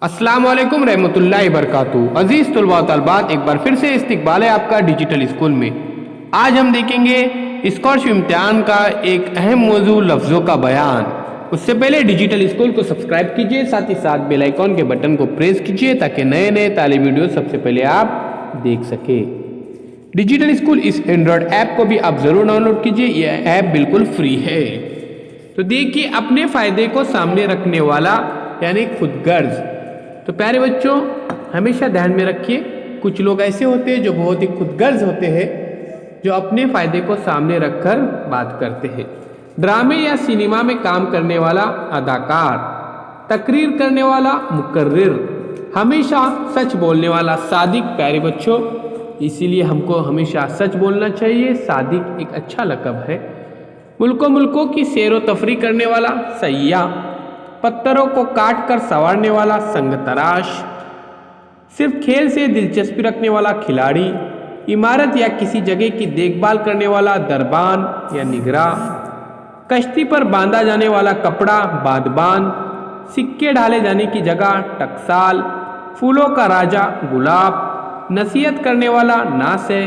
अस्सलाम वालेकुम रहमतुल्लाहि वबरकातुहू। अजीज़ तलबा व तलबात, एक बार फिर से इस्तकबाल है आपका डिजिटल स्कूल में। आज हम देखेंगे स्कॉलरशिप इम्तिहान का एक अहम मौजू लफ्ज़ों का बयान। उससे पहले डिजिटल स्कूल को सब्सक्राइब कीजिए, साथ ही साथ बेल आइकॉन के बटन को प्रेस कीजिए ताकि नए नए तालीमी वीडियो सबसे पहले आप देख सके। डिजिटल स्कूल इस एंड्रॉयड ऐप को भी आप ज़रूर डाउनलोड कीजिए, यह ऐप बिल्कुल फ्री है। तो देखिए, अपने फ़ायदे को सामने रखने वाला यानी खुदगर्ज। तो प्यारे बच्चों, हमेशा ध्यान में रखिए, कुछ लोग ऐसे होते हैं जो बहुत ही खुदगर्ज होते हैं, जो अपने फ़ायदे को सामने रखकर बात करते हैं। ड्रामे या सिनेमा में काम करने वाला अदाकार, तकरीर करने वाला मुकर्रिर, हमेशा सच बोलने वाला सादिक। प्यारे बच्चों, इसीलिए हमको हमेशा सच बोलना चाहिए। सादिक एक अच्छा लक़ब है। मुल्कों मुल्कों की सैर व तफरी करने वाला सयाह, पत्थरों को काट कर संवारने वाला संग तराश, सिर्फ खेल से दिलचस्पी रखने वाला खिलाड़ी, इमारत या किसी जगह की देखभाल करने वाला दरबान या निगरां, कश्ती पर बांधा जाने वाला कपड़ा बादबान, सिक्के डाले जाने की जगह टकसाल, फूलों का राजा गुलाब, नसीहत करने वाला नासे,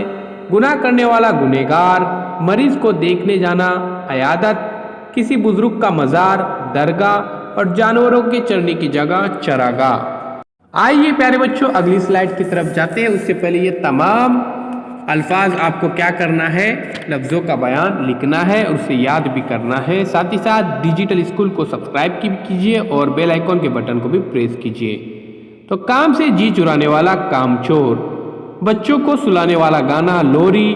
गुनाह करने वाला गुनहगार, मरीज को देखने जाना अयादत, किसी बुजुर्ग का मज़ार दरगाह और जानवरों के चरने की जगह चरागाह। आइए प्यारे बच्चों, अगली स्लाइड की तरफ जाते हैं। उससे पहले ये तमाम अल्फाज आपको क्या करना है, लफ्ज़ों का बयान लिखना है और उसे याद भी करना है। साथ ही साथ डिजिटल स्कूल को सब्सक्राइब कीजिए और बेल आइकॉन के बटन को भी प्रेस कीजिए। तो काम से जी चुराने वाला कामचोर, बच्चों को सुलाने वाला गाना लोरी,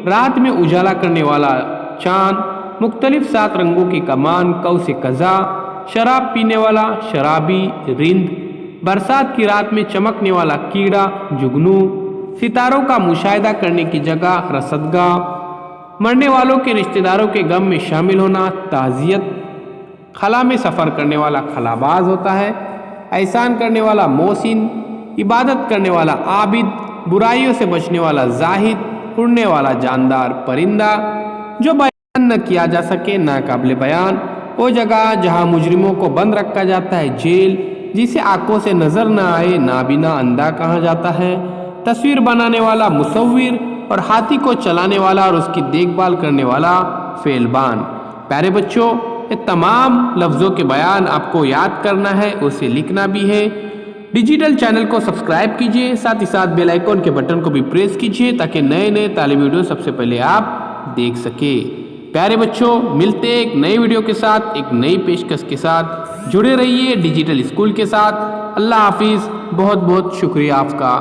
रात में उजाला करने वाला चांद, मुख्तलिफ 7 रंगों की कमान कौसे कज़ा, शराब पीने वाला शराबी रिंद, बरसात की रात में चमकने वाला कीड़ा जुगनू, सितारों का मुशाहिदा करने की जगह रसदगाह, मरने वालों के रिश्तेदारों के गम में शामिल होना ताज़ियत, खला में सफ़र करने वाला खलाबाज होता है, एहसान करने वाला मोहसिन, इबादत करने वाला आबिद, बुराइयों से बचने वाला जाहिद, उड़ने वाला जानदार परिंदा, जो बयान न किया जा सके नाकाबिले बयान, वो जगह जहाँ मुजरिमों को बंद रखा जाता है जेल, जिसे आंखों से नजर न आए नाबीना अंधा कहा जाता है, तस्वीर बनाने वाला मुसव्विर और हाथी को चलाने वाला और उसकी देखभाल करने वाला फेलबान। प्यारे बच्चों, ये तमाम लफ्ज़ों के बयान आपको याद करना है, उसे लिखना भी है। डिजिटल चैनल को सब्सक्राइब कीजिए, साथ ही साथ बेल आइकॉन के बटन को भी प्रेस कीजिए ताकि नए नए तालीमी वीडियो सबसे पहले आप देख सके। प्यारे बच्चों, मिलते हैं एक नए वीडियो के साथ, एक नई पेशकश के साथ। जुड़े रहिए डिजिटल स्कूल के साथ। अल्लाह हाफिज़। बहुत बहुत शुक्रिया आपका।